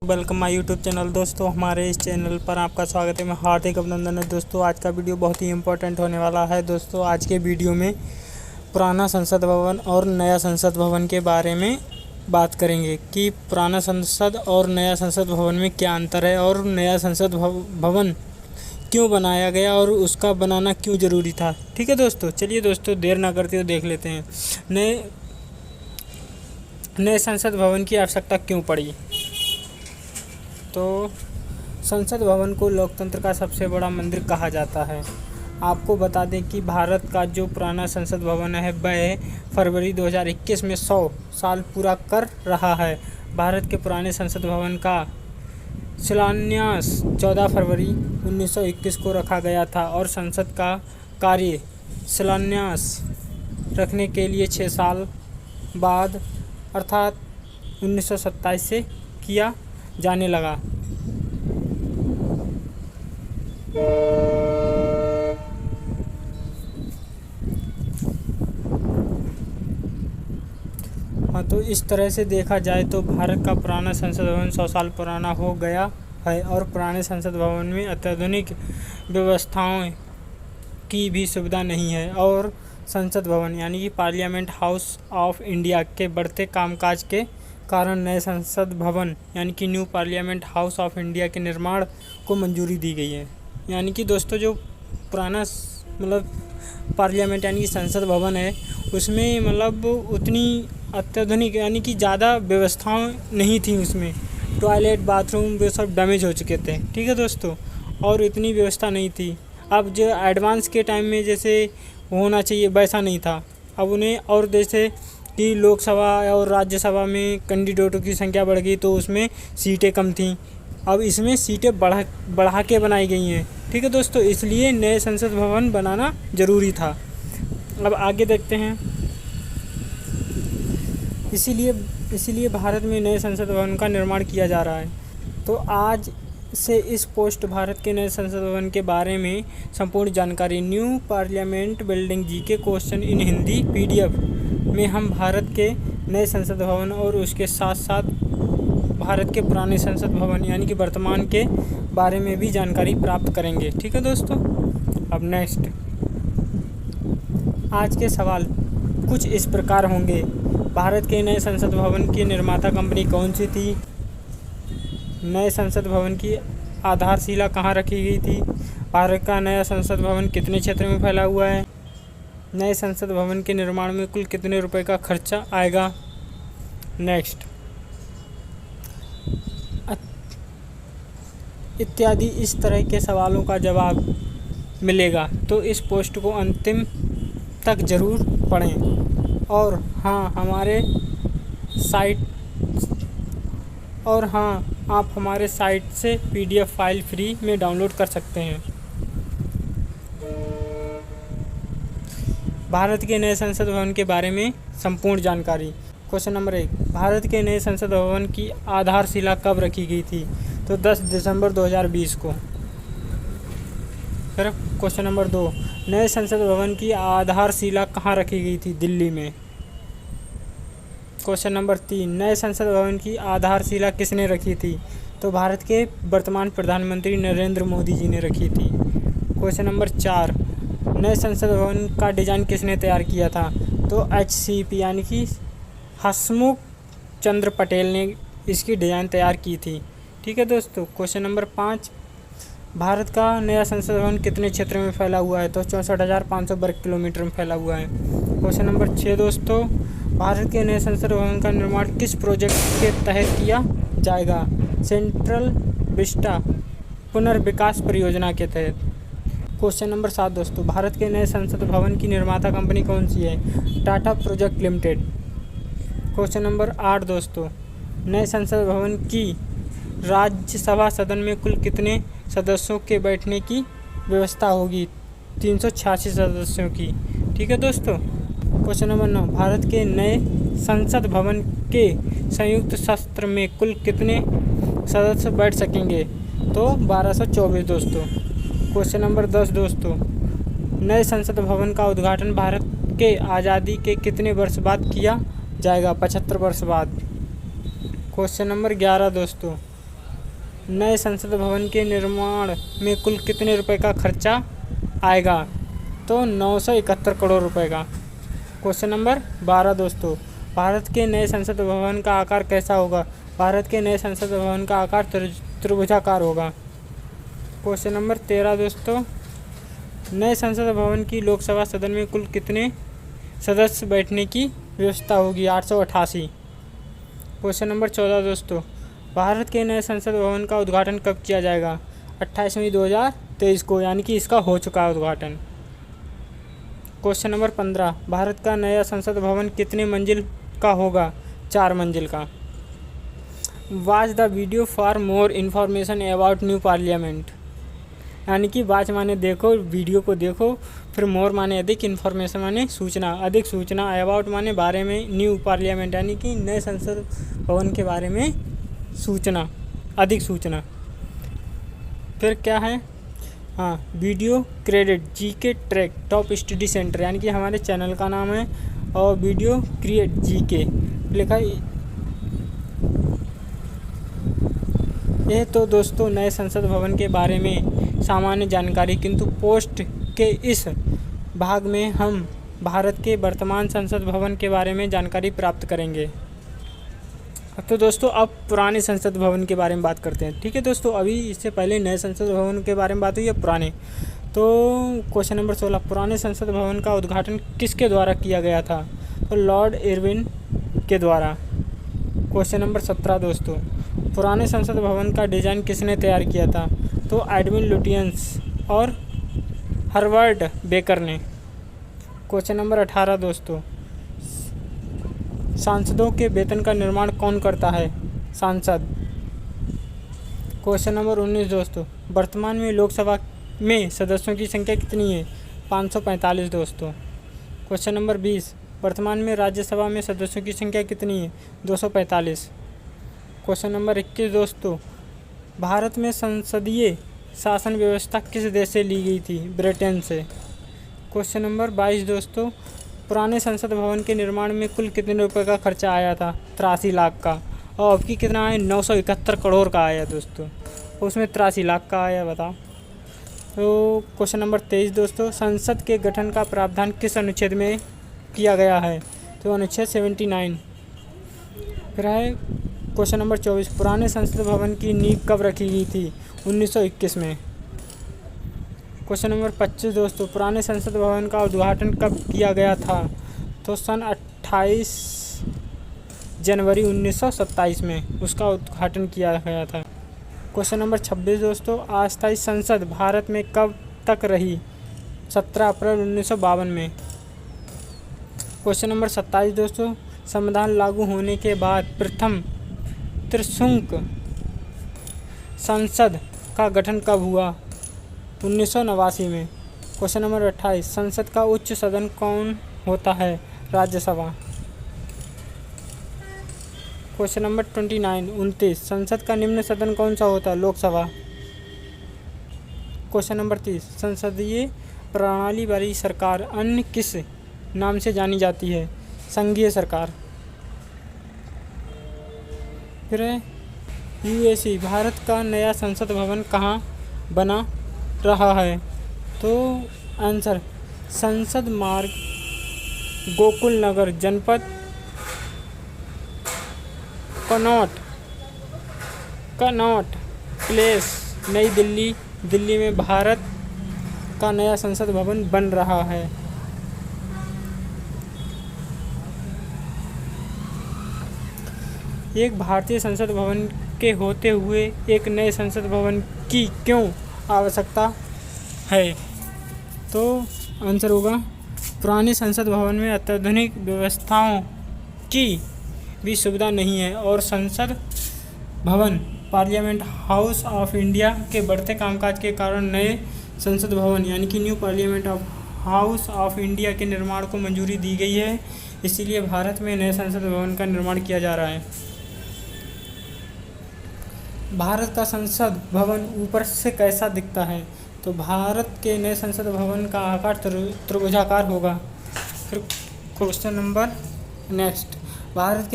Welcome my YouTube channel. दोस्तों हमारे इस चैनल पर आपका स्वागत है। मैं हार्दिक अभिनंदन है। दोस्तों आज का वीडियो बहुत ही इम्पोर्टेंट होने वाला है। दोस्तों आज के वीडियो में पुराना संसद भवन और नया संसद भवन के बारे में बात करेंगे कि पुराना संसद और नया संसद भवन में क्या अंतर है और नया संसद भवन क्यों बनाया गया और उसका बनाना क्यों ज़रूरी था। ठीक है दोस्तों, चलिए दोस्तों देर ना करते हुए देख लेते हैं नए संसद भवन की आवश्यकता क्यों पड़ी। तो संसद भवन को लोकतंत्र का सबसे बड़ा मंदिर कहा जाता है। आपको बता दें कि भारत का जो पुराना संसद भवन है वह फरवरी 2021 में 100 साल पूरा कर रहा है। भारत के पुराने संसद भवन का शिलान्यास 14 फरवरी 1921 को रखा गया था और संसद का कार्य शिलान्यास रखने के लिए 6 साल बाद अर्थात 1927 से किया जाने लगा। हाँ, तो इस तरह से देखा जाए तो भारत का पुराना संसद भवन 100 साल पुराना हो गया है और पुराने संसद भवन में अत्याधुनिक व्यवस्थाओं की भी सुविधा नहीं है। और संसद भवन यानी कि पार्लियामेंट हाउस ऑफ इंडिया के बढ़ते कामकाज के कारण नए संसद भवन यानी कि new parliament house of India के निर्माण को मंजूरी दी गई है। यानी कि दोस्तों जो पुराना पार्लियामेंट यानी कि संसद भवन है उसमें उतनी अत्याधुनिक यानी कि ज़्यादा व्यवस्थाएं नहीं थी। उसमें टॉयलेट बाथरूम वे सब डैमेज हो चुके थे। ठीक है दोस्तों, और इतनी व्यवस्था नहीं थी। अब जो एडवांस के टाइम में जैसे होना चाहिए वैसा नहीं था। अब उन्हें और जैसे कि लोकसभा और राज्यसभा में कैंडिडेटों की संख्या बढ़ गई तो उसमें सीटें कम थीं। अब इसमें सीटें बढ़ा के बनाई गई हैं। ठीक है दोस्तों, इसलिए नए संसद भवन बनाना ज़रूरी था। अब आगे देखते हैं। इसीलिए भारत में नए संसद भवन का निर्माण किया जा रहा है। तो आज से इस पोस्ट भारत के नए संसद भवन के बारे में संपूर्ण जानकारी new parliament building GK question in Hindi PDF में हम भारत के नए संसद भवन और उसके साथ साथ भारत के पुराने संसद भवन यानी कि वर्तमान के बारे में भी जानकारी प्राप्त करेंगे। ठीक है दोस्तों, अब नेक्स्ट आज के सवाल कुछ इस प्रकार होंगे। भारत के नए संसद भवन की निर्माता कंपनी कौन सी थी? नए संसद भवन की आधारशिला कहाँ रखी गई थी? भारत का नया संसद भवन कितने क्षेत्र में फैला हुआ है? नए संसद भवन के निर्माण में कुल कितने रुपए का खर्चा आएगा? नेक्स्ट इत्यादि इस तरह के सवालों का जवाब मिलेगा। तो इस पोस्ट को अंतिम तक ज़रूर पढ़ें। और हाँ आप हमारे साइट से PDF फाइल फ्री में डाउनलोड कर सकते हैं। भारत के नए संसद भवन के बारे में संपूर्ण जानकारी। क्वेश्चन नंबर 1, भारत के नए संसद भवन की आधारशिला कब रखी गई थी? तो 10 दिसंबर 2020 को। फिर क्वेश्चन नंबर 2, नए संसद भवन की आधारशिला कहाँ रखी गई थी? दिल्ली में। क्वेश्चन नंबर 3, नए संसद भवन की आधारशिला किसने रखी थी? तो भारत के वर्तमान प्रधानमंत्री नरेंद्र मोदी जी ने रखी थी। क्वेश्चन नंबर 4, नए संसद भवन का डिज़ाइन किसने तैयार किया था? तो HCP यानी कि हसमुख चंद्र पटेल ने इसकी डिज़ाइन तैयार की थी। ठीक है दोस्तों। क्वेश्चन नंबर 5, भारत का नया संसद भवन कितने क्षेत्र में फैला हुआ है? तो 64,500 वर्ग किलोमीटर में फैला हुआ है। क्वेश्चन नंबर 6 दोस्तों, भारत के नए संसद भवन का निर्माण किस प्रोजेक्ट के तहत किया जाएगा? सेंट्रल विस्टा पुनर्विकास परियोजना के तहत। क्वेश्चन नंबर 7 दोस्तों, भारत के नए संसद भवन की निर्माता कंपनी कौन सी है? Tata project limited. Question number 8 दोस्तों, नए संसद भवन की राज्यसभा सदन में कुल कितने सदस्यों के बैठने की व्यवस्था होगी? 386 सदस्यों की। ठीक है दोस्तों। क्वेश्चन नंबर 9, भारत के नए संसद भवन के संयुक्त सत्र में कुल कितने सदस्य बैठ सकेंगे? तो 1224 दोस्तों। क्वेश्चन नंबर 10 दोस्तों, नए संसद भवन का उद्घाटन भारत के आज़ादी के कितने वर्ष बाद किया जाएगा? 75 वर्ष बाद। क्वेश्चन नंबर 11 दोस्तों, नए संसद भवन के निर्माण में कुल कितने रुपए का खर्चा आएगा? तो 971 करोड़ रुपए का। क्वेश्चन नंबर 12 दोस्तों, भारत के नए संसद भवन का आकार कैसा होगा? भारत के नए संसद भवन का आकार त्रिभुजाकार होगा। क्वेश्चन नंबर 13 दोस्तों, नए संसद भवन की लोकसभा सदन में कुल कितने सदस्य बैठने की व्यवस्था होगी? 888। क्वेश्चन नंबर 14 दोस्तों, भारत के नए संसद भवन का उद्घाटन कब किया जाएगा? 28 मई 2023 को, यानी कि इसका हो चुका है उद्घाटन। क्वेश्चन नंबर 15, भारत का नया संसद भवन कितने मंजिल का होगा? 4 मंजिल का। Watch the video for more information about new parliament, यानी कि वॉच माने देखो, वीडियो को देखो, फिर मोर माने अधिक, इन्फॉर्मेशन माने सूचना, अधिक सूचना, अबाउट माने बारे में, न्यू पार्लियामेंट यानी कि नए संसद भवन के बारे में सूचना, अधिक सूचना। फिर क्या है? हाँ, video credit GK track top study centre, यानी कि हमारे चैनल का नाम है, और वीडियो क्रिएट जीके लिखा है। ये तो दोस्तों नए संसद भवन के बारे में सामान्य जानकारी, किंतु पोस्ट के इस भाग में हम भारत के वर्तमान संसद भवन के बारे में जानकारी प्राप्त करेंगे। तो दोस्तों अब पुराने संसद भवन के बारे में बात करते हैं। ठीक है दोस्तों, अभी इससे पहले नए संसद भवन के बारे में बात हुई है, पुराने। तो क्वेश्चन नंबर 16, पुराने संसद भवन का उद्घाटन किसके द्वारा किया गया था? तो लॉर्ड इरविन के द्वारा। क्वेश्चन नंबर 17 दोस्तों, पुराने संसद भवन का डिज़ाइन किसने तैयार किया था? तो एडविन लुटियंस और हर्वर्ड बेकर ने। क्वेश्चन नंबर 18 दोस्तों, सांसदों के वेतन का निर्माण कौन करता है? सांसद। क्वेश्चन नंबर 19 दोस्तों, वर्तमान में लोकसभा में सदस्यों की संख्या कितनी है? 545 दोस्तों। क्वेश्चन नंबर 20, वर्तमान में राज्यसभा में सदस्यों की संख्या कितनी है? 245। क्वेश्चन नंबर 21 दोस्तों, भारत में संसदीय शासन व्यवस्था किस देश से ली गई थी? ब्रिटेन से। क्वेश्चन नंबर 22 दोस्तों, पुराने संसद भवन के निर्माण में कुल कितने रुपए का खर्चा आया था? 83 लाख का। और अब की कितना आया? 971 करोड़ का आया दोस्तों, उसमें 83 लाख का आया, बताओ। तो क्वेश्चन नंबर 23 दोस्तों, संसद के गठन का प्रावधान किस अनुच्छेद में किया गया है? तो अनुच्छेद 79। फिर है क्वेश्चन नंबर 24, पुराने संसद भवन की नींव कब रखी गई थी? 1921 में। क्वेश्चन नंबर 25 दोस्तों, पुराने संसद भवन का उद्घाटन कब किया गया था? तो सन 28 जनवरी 1927 में उसका उद्घाटन किया गया था। क्वेश्चन नंबर 26 दोस्तों, अस्थायी संसद भारत में कब तक रही? 17 अप्रैल 1952 में। क्वेश्चन नंबर 27 दोस्तों, संविधान लागू होने के बाद प्रथम त्रिसंघ संसद का गठन कब हुआ? 1989 में। क्वेश्चन नंबर 28, संसद का उच्च सदन कौन होता है? राज्यसभा। क्वेश्चन नंबर 29, संसद का निम्न सदन कौन सा होता है? लोकसभा। क्वेश्चन नंबर 30, संसदीय प्रणाली वाली सरकार अन्य किस नाम से जानी जाती है? संघीय सरकार। फिर यूएसी, भारत का नया संसद भवन कहाँ बना रहा है? तो आंसर, संसद मार्ग, गोकुल नगर, जनपद कनॉट प्लेस, नई दिल्ली, दिल्ली में भारत का नया संसद भवन बन रहा है। एक भारतीय संसद भवन के होते हुए एक नए संसद भवन की क्यों आवश्यकता है? तो आंसर होगा, पुराने संसद भवन में अत्याधुनिक व्यवस्थाओं की भी सुविधा नहीं है और संसद भवन पार्लियामेंट हाउस ऑफ इंडिया के बढ़ते कामकाज के कारण नए संसद भवन यानी कि new parliament of house of India के निर्माण को मंजूरी दी गई है। इसीलिए भारत में नए संसद भवन का निर्माण किया जा रहा है। भारत का संसद भवन ऊपर से कैसा दिखता है? तो भारत के नए संसद भवन का आकार त्रिभुजाकार होगा। फिर क्वेश्चन नंबर नेक्स्ट, भारत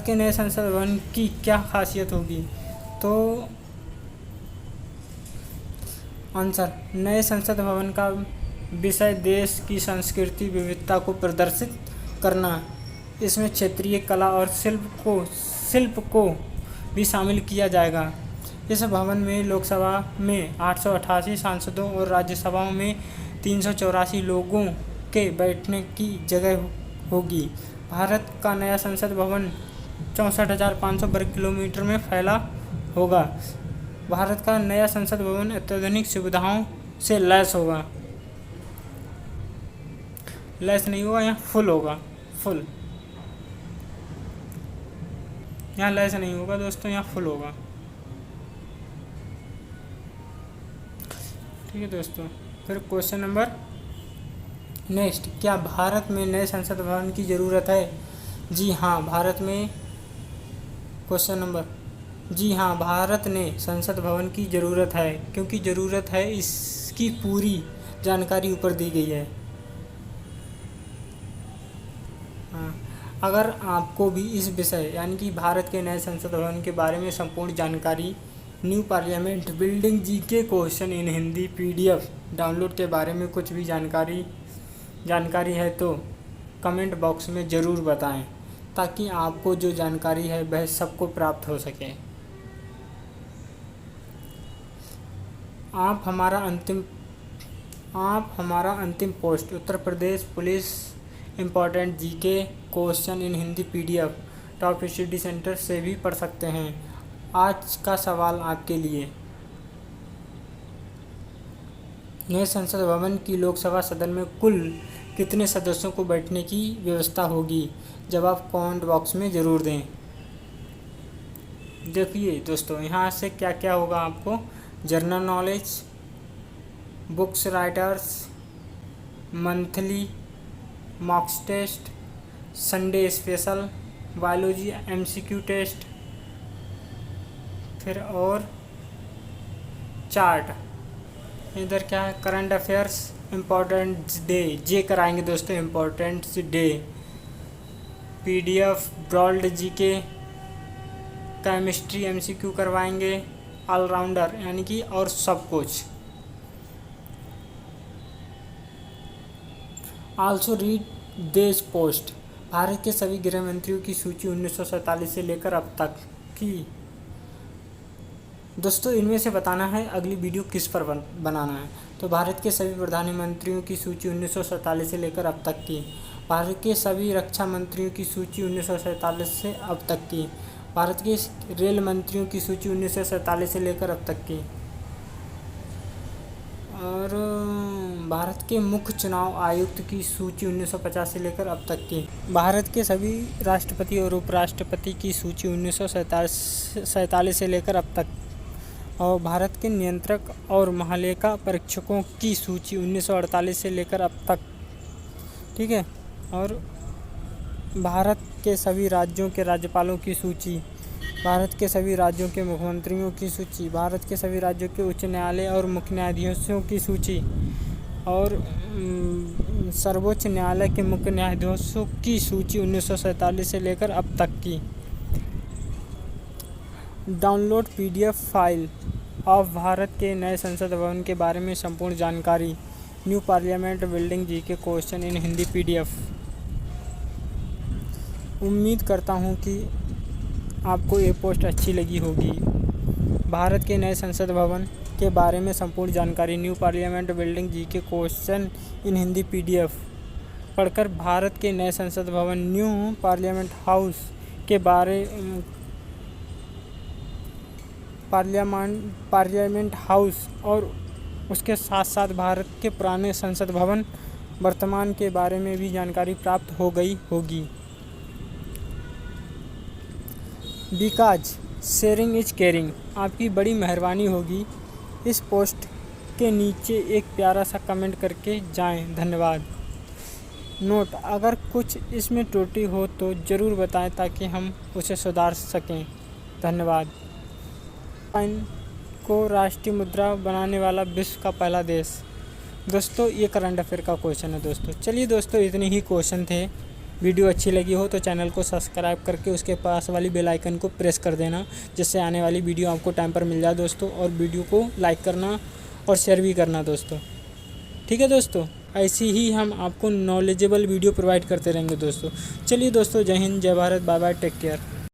के नए संसद भवन की क्या खासियत होगी? तो आंसर, नए संसद भवन का विषय देश की संस्कृति विविधता को प्रदर्शित करना। इसमें क्षेत्रीय कला और शिल्प को भी शामिल किया जाएगा। इस भवन में लोकसभा में 888 सांसदों और राज्यसभा में 384 लोगों के बैठने की जगह होगी। भारत का नया संसद भवन 64,500 वर्ग किलोमीटर में फैला होगा। भारत का नया संसद भवन अत्याधुनिक सुविधाओं से लैस होगा। लैस नहीं होगा, यहाँ फुल होगा, फुल। यहाँ लैस नहीं होगा दोस्तों, यहाँ फुल होगा। ठीक है दोस्तों। फिर क्वेश्चन नंबर नेक्स्ट, क्या भारत में नए संसद भवन की ज़रूरत है? जी हाँ, भारत में क्वेश्चन नंबर, जी हाँ, भारत ने संसद भवन की ज़रूरत है। क्योंकि ज़रूरत है, इसकी पूरी जानकारी ऊपर दी गई है। हाँ, अगर आपको भी इस विषय यानी कि भारत के नए संसद भवन के बारे में संपूर्ण जानकारी, new parliament building GK question in Hindi PDF download के बारे में कुछ भी जानकारी है तो कमेंट बॉक्स में ज़रूर बताएं, ताकि आपको जो जानकारी है वह सबको प्राप्त हो सके। आप हमारा अंतिम post Uttar Pradesh police important GK question in Hindi PDF top study centre से भी पढ़ सकते हैं। आज का सवाल आपके लिए, नए संसद भवन की लोकसभा सदन में कुल कितने सदस्यों को बैठने की व्यवस्था होगी? जवाब कमेंट बॉक्स में ज़रूर दें। देखिए दोस्तों, यहाँ से क्या क्या होगा आपको, general knowledge, books writers, monthly mocks test, Sunday special, biology MCQ test, फिर और चार्ट। इधर क्या है, करंट अफेयर्स, इम्पोर्टेंट डे, जे कराएंगे दोस्तों, important day, PDF broad GK, chemistry MCQ करवाएंगे, ऑलराउंडर यानी कि और सब कुछ। Also read this post, Bharat के सभी गृह मंत्रियों की सूची 1947 से लेकर अब तक की। दोस्तों, इनमें से बताना है अगली वीडियो किस पर बनाना है। तो भारत के सभी प्रधानमंत्रियों की सूची 1947 से लेकर अब तक की। भारत के सभी रक्षा मंत्रियों की सूची 1947 से अब तक की। भारत के रेल मंत्रियों की सूची 1947 से लेकर अब तक की। और भारत के मुख्य चुनाव आयुक्त की सूची 1950 से लेकर अब तक की। भारत के सभी राष्ट्रपति और उपराष्ट्रपति की सूची 1947 से लेकर अब तक। और भारत के नियंत्रक और महालेखा परीक्षकों की सूची 1948 से लेकर अब तक। ठीक है। और भारत के सभी राज्यों के राज्यपालों की सूची, भारत के सभी राज्यों के मुख्यमंत्रियों की सूची, भारत के सभी राज्यों के उच्च न्यायालय और मुख्य न्यायाधीशों की सूची और सर्वोच्च न्यायालय के मुख्य न्यायाधीशों की सूची 1947 से लेकर अब तक की। Download PDF file of Bharat के नए संसद भवन के बारे में संपूर्ण जानकारी, new parliament building GK question in Hindi PDF। उम्मीद करता हूँ कि आपको ये पोस्ट अच्छी लगी होगी। भारत के नए संसद भवन के बारे में संपूर्ण जानकारी, new parliament building GK question in Hindi PDF पढ़कर भारत के नए संसद भवन न्यू पार्लियामेंट हाउस के बारे पार्लियामेंट हाउस और उसके साथ साथ भारत के पुराने संसद भवन वर्तमान के बारे में भी जानकारी प्राप्त हो गई होगी। बिकॉज शेयरिंग इज केयरिंग, आपकी बड़ी मेहरबानी होगी। इस पोस्ट के नीचे एक प्यारा सा कमेंट करके जाएं। धन्यवाद। नोट, अगर कुछ इसमें त्रुटि हो तो ज़रूर बताएं ताकि हम उसे सुधार सकें। धन्यवाद। को राष्ट्रीय मुद्रा बनाने वाला विश्व का पहला देश। दोस्तों, ये करंट अफेयर का क्वेश्चन है दोस्तों। चलिए दोस्तों, इतने ही क्वेश्चन थे। वीडियो अच्छी लगी हो तो चैनल को सब्सक्राइब करके उसके पास वाली बेल आइकन को प्रेस कर देना, जिससे आने वाली वीडियो आपको टाइम पर मिल जाए दोस्तों। और वीडियो को लाइक करना और शेयर भी करना दोस्तों। ठीक है दोस्तों, ऐसी ही हम आपको नॉलेजेबल वीडियो प्रोवाइड करते रहेंगे दोस्तों। चलिए दोस्तों, जय हिंद, जय Bharat, bye bye, take care.